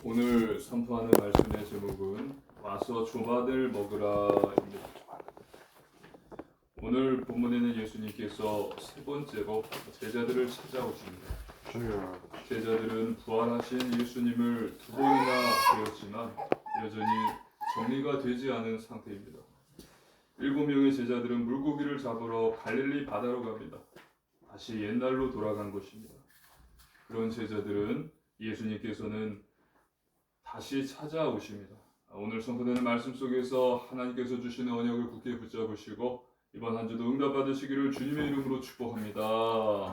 오늘 선포하는 말씀의 제목은 와서 조반을 먹으라입니다. 오늘 본문에는 예수님께서 세 번째로 제자들을 찾아오십니다. 제자들은 부활하신 예수님을 두 번이나 뵈었지만 여전히 정리가 되지 않은 상태입니다. 7명의 제자들은 물고기를 잡으러 갈릴리 바다로 갑니다. 다시 옛날로 돌아간 것입니다. 그런 제자들은 예수님께서는 다시 찾아오십니다. 오늘 선포되는 말씀 속에서 하나님께서 주시는 언약을 굳게 붙잡으시고 이번 한 주도 응답 받으시기를 주님의 이름으로 축복합니다.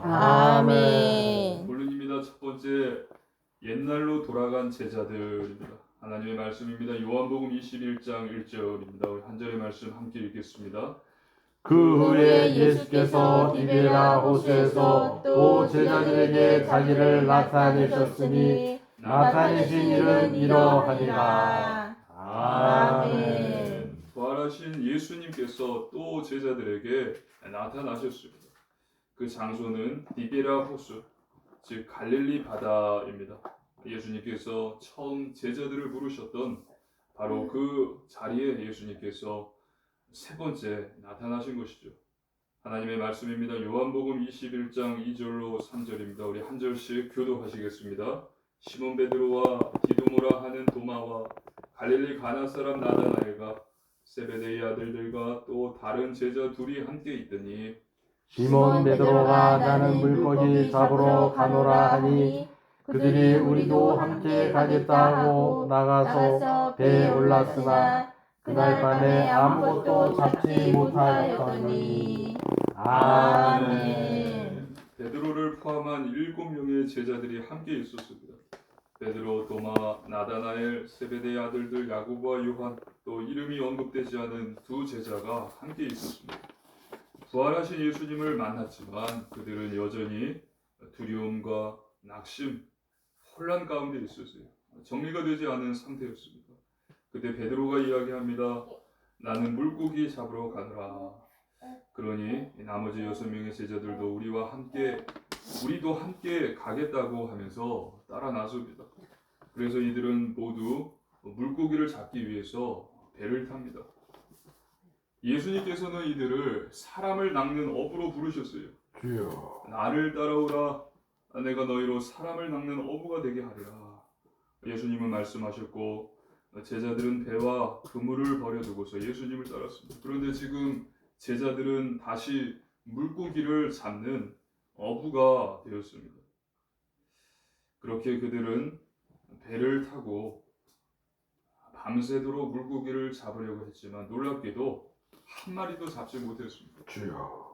아멘. 본론입니다. 첫 번째, 옛날로 돌아간 제자들입니다. 하나님의 말씀입니다. 요한복음 21장 1절입니다. 우리 한 절의 말씀 함께 읽겠습니다. 그 후에 예수께서 디베라 호수에서 또 제자들에게 자기를 나타내셨으니 나타내신 일은 이러하니라. 아멘. 부활하신 예수님께서 또 제자들에게 나타나셨습니다. 그 장소는 디베라 호수, 즉 갈릴리 바다입니다. 예수님께서 처음 제자들을 부르셨던 바로 그 자리에 예수님께서 세 번째 나타나신 것이죠. 하나님의 말씀입니다. 요한복음 21장 2절로 3절입니다. 우리 한 절씩 교독하시겠습니다. 시몬 베드로와 디두모라 하는 도마와 갈릴리 가나 사람 나다나엘과 세베데의 아들들과 또 다른 제자 둘이 함께 있더니 시몬 베드로가 나는 물고기 잡으러 가노라 하니 그들이 우리도 함께 가겠다 하고 나가서 배에 올랐으나 그날 밤에 아무것도 잡지 못하였더니. 아멘. 베드로를 포함한 7명의 제자들이 함께 있었습니다. 베드로, 도마, 나다나엘, 세베대의 아들들 야고보와 요한, 또 이름이 언급되지 않은 두 제자가 함께 있었습니다. 부활하신 예수님을 만났지만 그들은 여전히 두려움과 낙심, 혼란 가운데 있었어요. 정리가 되지 않은 상태였습니다. 그때 베드로가 이야기합니다. 나는 물고기 잡으러 가노라. 그러니 나머지 6명의 제자들도 우리도 함께 가겠다고 하면서 따라 나섭니다. 그래서 이들은 모두 물고기를 잡기 위해서 배를 탑니다. 예수님께서는 이들을 사람을 낚는 어부로 부르셨어요. 주여. 나를 따라오라. 내가 너희로 사람을 낚는 어부가 되게 하리라. 예수님은 말씀하셨고 제자들은 배와 그물을 버려두고서 예수님을 따랐습니다. 그런데 지금 제자들은 다시 물고기를 잡는 어부가 되었습니다. 그렇게 그들은 배를 타고 밤새도록 물고기를 잡으려고 했지만 놀랍게도 한 마리도 잡지 못했습니다. 주여.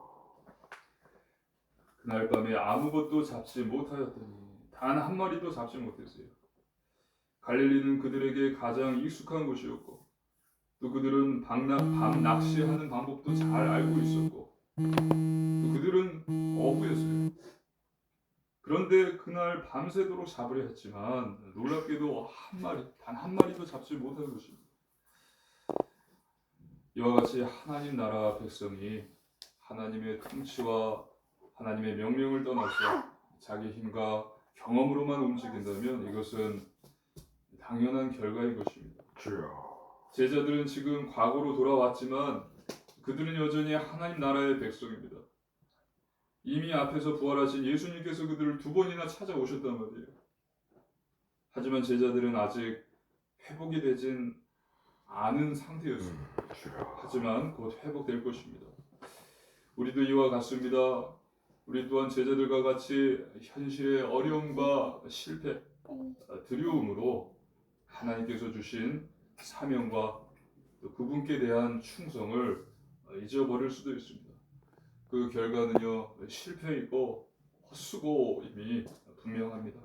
그날 밤에 아무것도 잡지 못하였더니 단 한 마리도 잡지 못했어요. 갈릴리는 그들에게 가장 익숙한 곳이었고 또 그들은 밤 낚시하는 방법도 잘 알고 있었고 또 그들은 어부였어요. 그런데 그날 밤새도록 잡으려 했지만 놀랍게도 단 한 마리도 잡지 못한 것입니다. 이와 같이 하나님 나라 백성이 하나님의 통치와 하나님의 명령을 떠나서 자기 힘과 경험으로만 움직인다면 이것은 당연한 결과인 것입니다. 주여. 제자들은 지금 과거로 돌아왔지만 그들은 여전히 하나님 나라의 백성입니다. 이미 앞에서 부활하신 예수님께서 그들을 2번이나 찾아오셨단 말이에요. 하지만 제자들은 아직 회복이 되진 않은 상태였습니다. 하지만 곧 회복될 것입니다. 우리도 이와 같습니다. 우리 또한 제자들과 같이 현실의 어려움과 실패, 두려움으로 하나님께서 주신 사명과 또 그분께 대한 충성을 잊어버릴 수도 있습니다. 그 결과는요 실패이고 헛수고임이 분명합니다.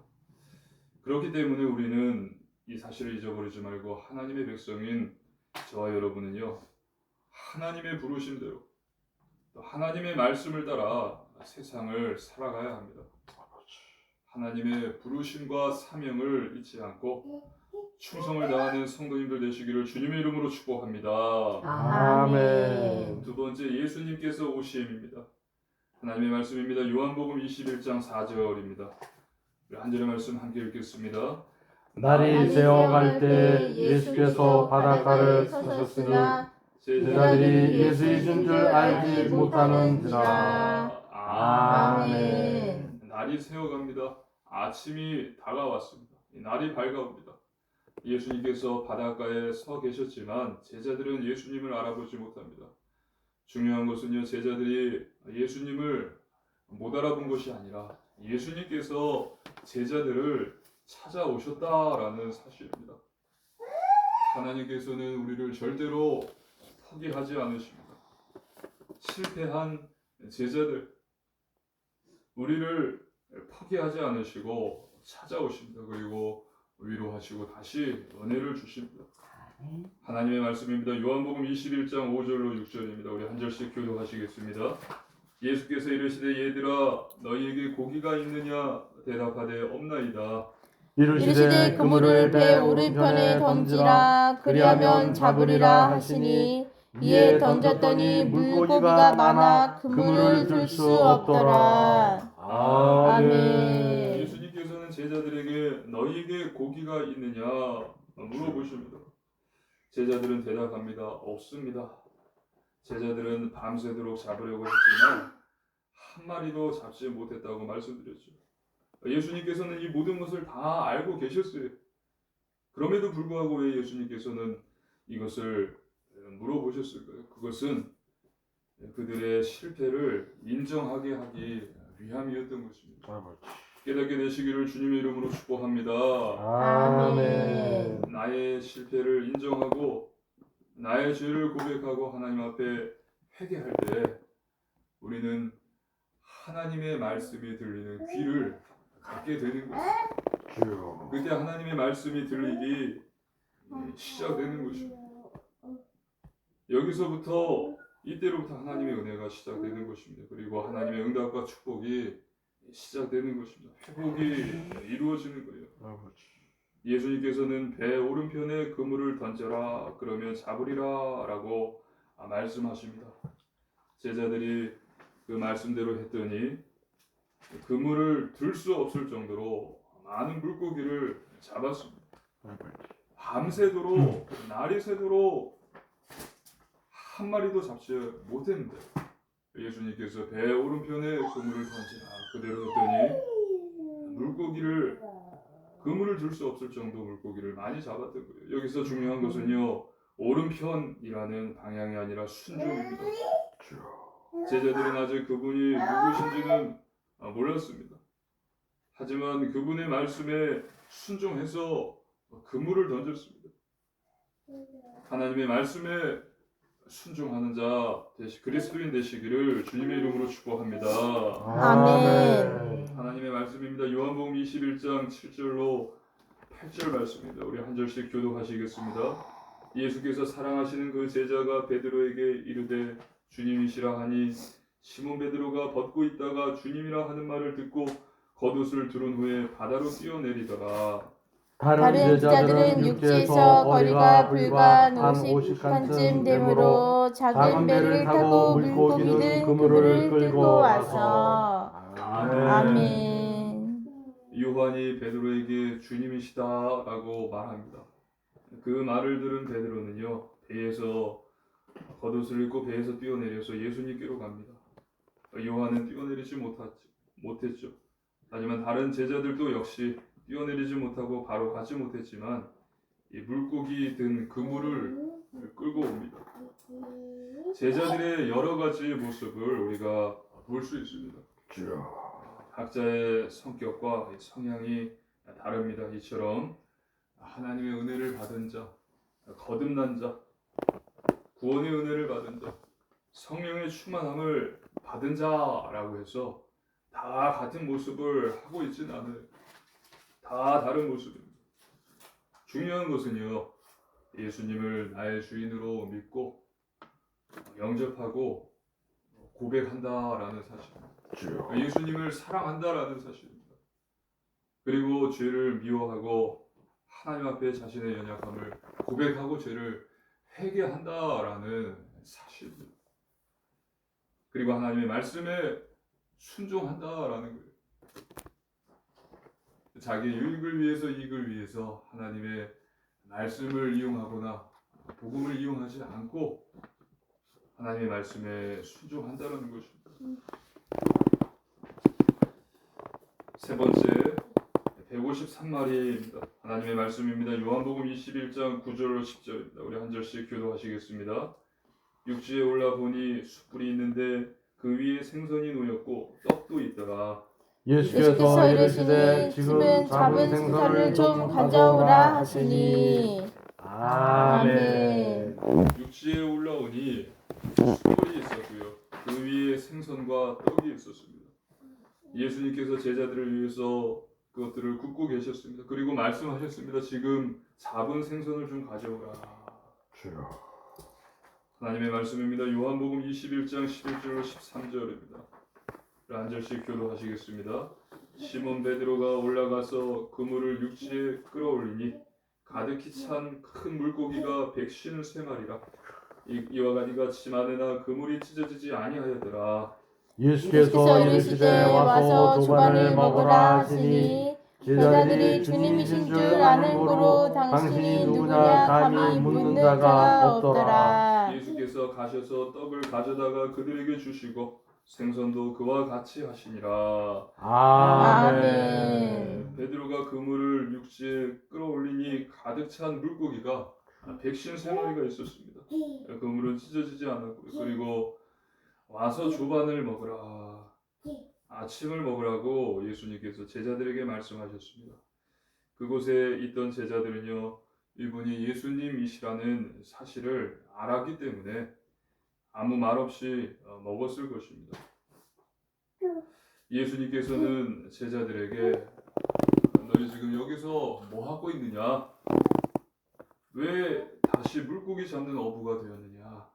그렇기 때문에 우리는 이 사실을 잊어버리지 말고 하나님의 백성인 저와 여러분은요 하나님의 부르심대로 또 하나님의 말씀을 따라 세상을 살아가야 합니다. 하나님의 부르심과 사명을 잊지 않고 충성을 다하는 성도님들 되시기를 주님의 이름으로 축복합니다. 아멘. 두 번째, 예수님께서 오심입니다. 하나님의 말씀입니다. 요한복음 21장 4절입니다. 한 절의 말씀 함께 읽겠습니다. 날이 새어갈 때 예수께서 바닷가를 서셨으니 제자들이 예수이신 줄 알지 못하는지라. 아멘. 날이 새어갑니다. 아침이 다가왔습니다. 이 날이 밝아옵니다. 예수님께서 바닷가에 서 계셨지만 제자들은 예수님을 알아보지 못합니다. 중요한 것은요, 제자들이 예수님을 못 알아본 것이 아니라 예수님께서 제자들을 찾아오셨다라는 사실입니다. 하나님께서는 우리를 절대로 포기하지 않으십니다. 실패한 제자들, 우리를 포기하지 않으시고 찾아오십니다. 그리고 위로하시고 다시 은혜를 주십니다. 하나님의 말씀입니다. 요한복음 21장 5절로 6절입니다. 우리 한 절씩 교독하시겠습니다. 예수께서 이르시되 얘들아 너희에게 고기가 있느냐 대답하되 없나이다. 이르시되 그물을 배 오른편에 던지라 그리하면 잡으리라 하시니 이에 던졌더니 물고기가 많아 그물을 들 수 없더라. 아멘. 예수님께서는 제자들에게 너희에게 고기가 있느냐 물어보십니다. 제자들은 대답합니다. 없습니다. 제자들은 밤새도록 잡으려고 했지만 한 마리도 잡지 못했다고 말씀드렸죠. 예수님께서는 이 모든 것을 다 알고 계셨어요. 그럼에도 불구하고 왜 예수님께서는 이것을 물어보셨을까요? 그것은 그들의 실패를 인정하게 하기 위함이었던 것입니다. 깨닫게 되시기를 주님의 이름으로 축복합니다. 아멘. 나의 실패를 인정하고 나의 죄를 고백하고 하나님 앞에 회개할 때 우리는 하나님의 말씀이 들리는 귀를 갖게 되는 것입니다. 그때 하나님의 말씀이 들리기 시작되는 것입니다. 여기서부터 이때로부터 하나님의 은혜가 시작되는 것입니다. 그리고 하나님의 응답과 축복이 시작되는 것입니다. 회복이 이루어지는 거예요. 예수님께서는 배 오른편에 그물을 던져라 그러면 잡으리라 라고 말씀하십니다. 제자들이 그 말씀대로 했더니 그물을 들 수 없을 정도로 많은 물고기를 잡았습니다. 밤새도록 날이 새도록 한 마리도 잡지 못했는데 예수님께서 배 오른편에 그물을 던지라 그대로 했더니 물고기를 그물을 들 수 없을 정도 물고기를 많이 잡았던 거예요. 여기서 중요한 것은요, 오른편이라는 방향이 아니라 순종입니다. 제자들은 아직 그분이 누구신지는 몰랐습니다. 하지만 그분의 말씀에 순종해서 그물을 던졌습니다. 하나님의 말씀에 순종하는 자 그리스도인 되시기를 주님의 이름으로 축복합니다. 아멘. 하나님의 말씀입니다. 요한복음 21장 7절로 8절 말씀입니다. 우리 한 절씩 교독하시겠습니다. 예수께서 사랑하시는 그 제자가 베드로에게 이르되 주님이시라 하니 시몬 베드로가 벗고 있다가 주님이라 하는 말을 듣고 겉옷을 두른 후에 바다로 뛰어내리더라. 다른 제자들은 육지에서 거리가 불과 한 50칸쯤 되므로 작은 배를 타고 물고기 든 그물을 끌고 와서. 아멘. 요한이 베드로에게 주님이시다라고 말합니다. 그 말을 들은 베드로는요 배에서 겉옷을 입고 배에서 뛰어내려서 예수님께로 갑니다. 요한은 뛰어내리지 못했죠. 하지만 다른 제자들도 역시 뛰어내리지 못하고 바로 가지 못했지만 이 물고기 든 그물을 끌고 옵니다. 제자들의 여러 가지 모습을 우리가 볼 수 있습니다. 각자의 성격과 성향이 다릅니다. 이처럼 하나님의 은혜를 받은 자, 거듭난 자, 구원의 은혜를 받은 자, 성령의 충만함을 받은 자라고 해서 다 같은 모습을 하고 있지는 않아요. 다 다른 모습입니다. 중요한 것은요, 예수님을 나의 주인으로 믿고 영접하고 고백한다라는 사실입니다. 예수님을 사랑한다라는 사실입니다. 그리고 죄를 미워하고 하나님 앞에 자신의 연약함을 고백하고 죄를 회개한다라는 사실입니다. 그리고 하나님의 말씀에 순종한다라는 거예요. 자기 유익을 위해서 이익을 위해서 하나님의 말씀을 이용하거나 복음을 이용하지 않고 하나님의 말씀에 순종한다는 것입니다. 세 번째 153마리입니다. 하나님의 말씀입니다. 요한복음 21장 9절 10절입니다. 우리 한 절씩 교도하시겠습니다. 육지에 올라 보니 숯불이 있는데 그 위에 생선이 놓였고 떡도 있더라. 예수께서 이르시되 지금 잡은 생선을 좀 가져오라 하시니. 아멘. 육지에 올라오니 숯불이 있었고요. 그 위에 생선과 떡이 있었습니다. 예수님께서 제자들을 위해서 그것들을 굽고 계셨습니다. 그리고 말씀하셨습니다. 지금 잡은 생선을 좀 가져오라. 하나님의 말씀입니다. 요한복음 21장 11절 13절입니다. 한 절씩 교도하시겠습니다. 시몬 베드로가 올라가서 그물을 육지에 끌어올리니 가득히 찬 큰 물고기가 153마리라. 이와 같이 같이 많으나 그물이 찢어지지 아니하였더라. 예수께서 이르시되 와서 조반을 먹으라 하시니 제자들이 주님이신 줄 아는 고로 당신이 누구냐 감히 묻는 자가 없더라. 예수께서 가셔서 떡을 가져다가 그들에게 주시고 생선도 그와 같이 하시니라. 아멘. 베드로가 그물을 육지에 끌어올리니 가득 찬 물고기가 153마리가 있었습니다. 그물은 찢어지지 않았고 그리고 와서 조반을 먹으라. 아침을 먹으라고 예수님께서 제자들에게 말씀하셨습니다. 그곳에 있던 제자들은요, 이분이 예수님이시라는 사실을 알았기 때문에 아무 말 없이 먹었을 것입니다. 예수님께서는 제자들에게 너희 지금 여기서 뭐 하고 있느냐? 왜 다시 물고기 잡는 어부가 되었느냐?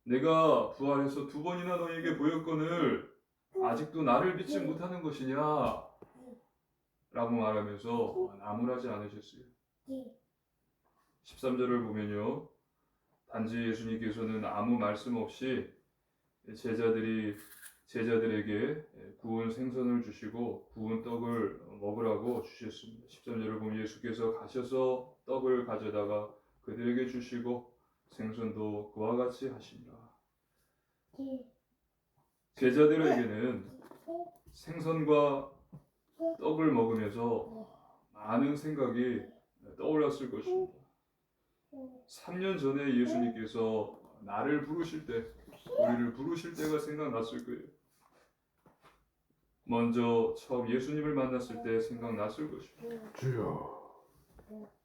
내가 부활해서 2번이나 너희에게 보였거늘 아직도 나를 믿지 못하는 것이냐? 라고 말하면서 나무라지 않으셨어요. 13절을 보면요. 단지 예수님께서는 아무 말씀 없이 제자들에게 구운 생선을 주시고 구운 떡을 먹으라고 주셨습니다. 13절을 보면 예수께서 가셔서 떡을 가져다가 그들에게 주시고 생선도 그와 같이 하시니라. 제자들에게는 생선과 떡을 먹으면서 많은 생각이 떠올랐을 것입니다. 3년 전에 예수님께서 나를 부르실 때, 우리를 부르실 때가 생각났을 거예요. 먼저 처음 예수님을 만났을 때 생각났을 것입니다. 주여.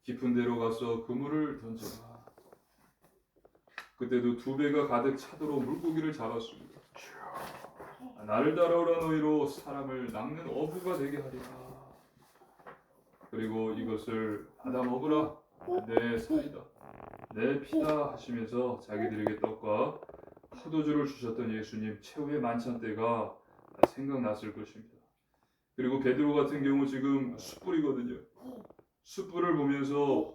깊은 데로 가서 그물을 던져라. 그때도 2배가 가득 차도록 물고기를 잡았습니다. 나를 따라오라 너희로 사람을 낚는 어부가 되게 하리라. 그리고 이것을 받아 먹으라. 내 살이다. 내 피다 하시면서 자기들에게 떡과 포도주를 주셨던 예수님 최후의 만찬 때가 생각났을 것입니다. 그리고 베드로 같은 경우 지금 숯불이거든요. 숯불을 보면서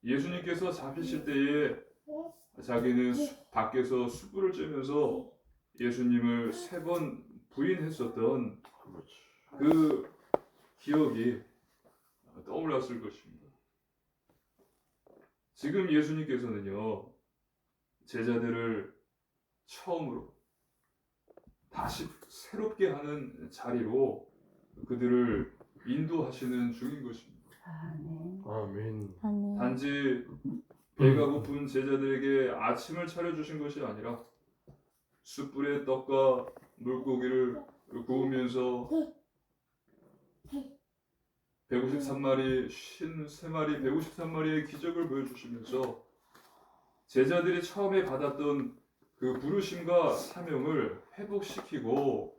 예수님께서 잡히실 때에 자기는 밖에서 숯불을 쬐면서 예수님을 3번 부인했었던 그 기억이 떠올랐을 것입니다. 지금 예수님께서는요, 제자들을 처음으로 다시 새롭게 하는 자리로 그들을 인도하시는 중인 것입니다. 아멘. 단지 배가 고픈 제자들에게 아침을 차려주신 것이 아니라 숯불에 떡과 물고기를 구우면서 153마리, 53마리, 153마리의 기적을 보여주시면서 제자들이 처음에 받았던 그 부르심과 사명을 회복시키고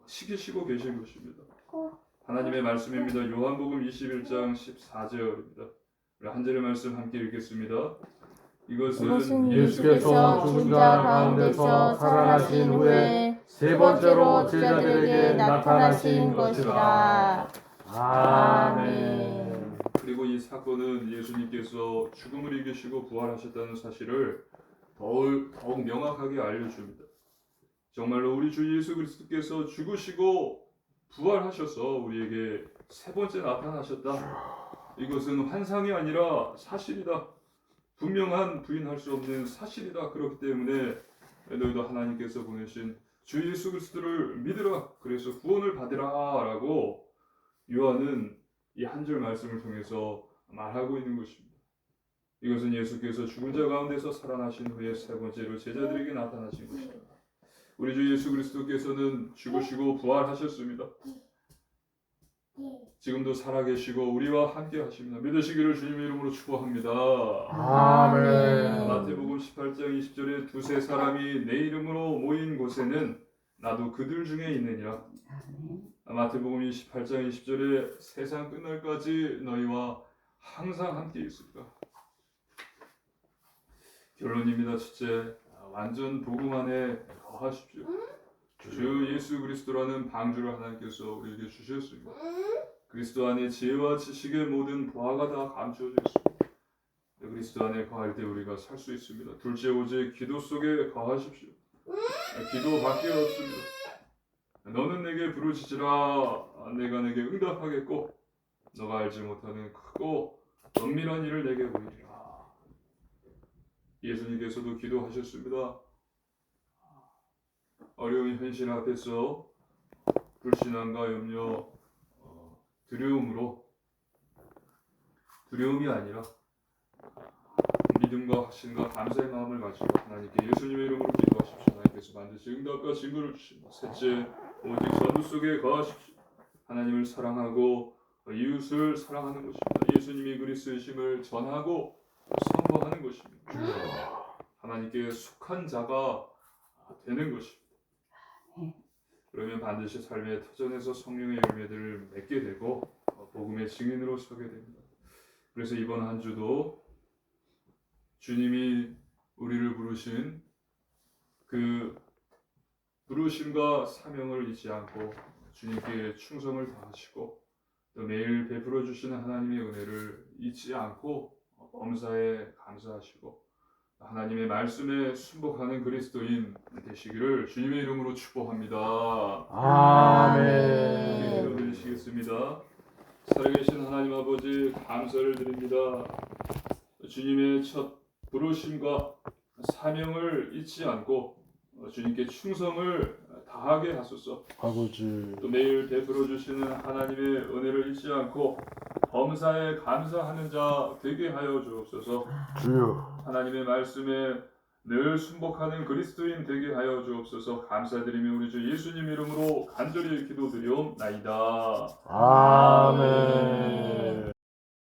시키시고 계신 것입니다. 하나님의 말씀입니다. 요한복음 21장 14절입니다. 한 절의 말씀 함께 읽겠습니다. 이것은 예수께서 죽은 자 가운데서 살아나신 후에 3번째로 제자들에게 나타나신 것이라. 아멘. 그리고 이 사건은 예수님께서 죽음을 이기시고 부활하셨다는 사실을 더욱 명확하게 알려줍니다. 정말로 우리 주 예수 그리스도께서 죽으시고 부활하셔서 우리에게 세 번째 나타나셨다. 이것은 환상이 아니라 사실이다. 분명한 부인할 수 없는 사실이다. 그렇기 때문에 너희도 하나님께서 보내신 주 예수 그리스도를 믿으라. 그래서 구원을 받으라라고 요한은 이 한 절 말씀을 통해서 말하고 있는 것입니다. 이것은 예수께서 죽은 자 가운데서 살아나신 후에 세 번째로 제자들에게 나타나신 것이다. 우리 주 예수 그리스도께서는 죽으시고 부활하셨습니다. 지금도 살아계시고 우리와 함께 하십니다. 믿으시기를 주님의 이름으로 축복합니다. 아멘. 마태복음 18장 20절에 두세 사람이 내 이름으로 모인 곳에는 나도 그들 중에 있느니라. 마태복음 28장 20절에 세상 끝날까지 너희와 항상 함께 있으리라. 결론입니다. 첫째, 완전 복음 안에 거하십시오. 주 예수 그리스도라는 방주를 하나님께서 우리에게 주셨습니다. 그리스도 안에 지혜와 지식의 모든 보화가 다 감추어져 있습니다. 그리스도 안에 거할 때 우리가 살 수 있습니다. 둘째, 오직 기도 속에 거하십시오. 기도밖에 없습니다. 너는 내게 부르짖으라. 내가 내게 응답하겠고 너가 알지 못하는 크고 은밀한 일을 내게 보이리라. 예수님께서도 기도하셨습니다. 어려운 현실 앞에서 불신앙과 염려, 두려움이 아니라 믿음과 확신과 감사의 마음을 가지고 하나님께 예수님의 이름으로 기도하십시오. 하나님께서 반드시 응답과 증거를 주십니다. 셋째, 오직 전도 속에 거하십시오. 하나님을 사랑하고 이웃을 사랑하는 것입니다. 예수님이 그리스도이심을 전하고 선포하는 것입니다. 하나님께 속한 자가 되는 것입니다. 그러면 반드시 삶의 터전에서 성령의 열매들을 맺게 되고 복음의 증인으로 서게 됩니다. 그래서 이번 한 주도 주님이 우리를 부르신 그 부르심과 사명을 잊지 않고 주님께 충성을 다하시고 또 매일 베풀어 주시는 하나님의 은혜를 잊지 않고 범사에 감사하시고 하나님의 말씀에 순복하는 그리스도인 되시기를 주님의 이름으로 축복합니다. 아멘. 기도드리시겠습니다. 살아계신 하나님 아버지 감사를 드립니다. 주님의 첫 부르심과 사명을 잊지 않고 주님께 충성을 다하게 하소서. 아버지. 또 매일 베풀어 주시는 하나님의 은혜를 잊지 않고 범사에 감사하는 자 되게 하여 주옵소서. 주여. 하나님의 말씀에 늘 순복하는 그리스도인 되게 하여 주옵소서. 감사드리며 우리 주 예수님 이름으로 간절히 기도드리옵나이다. 아멘.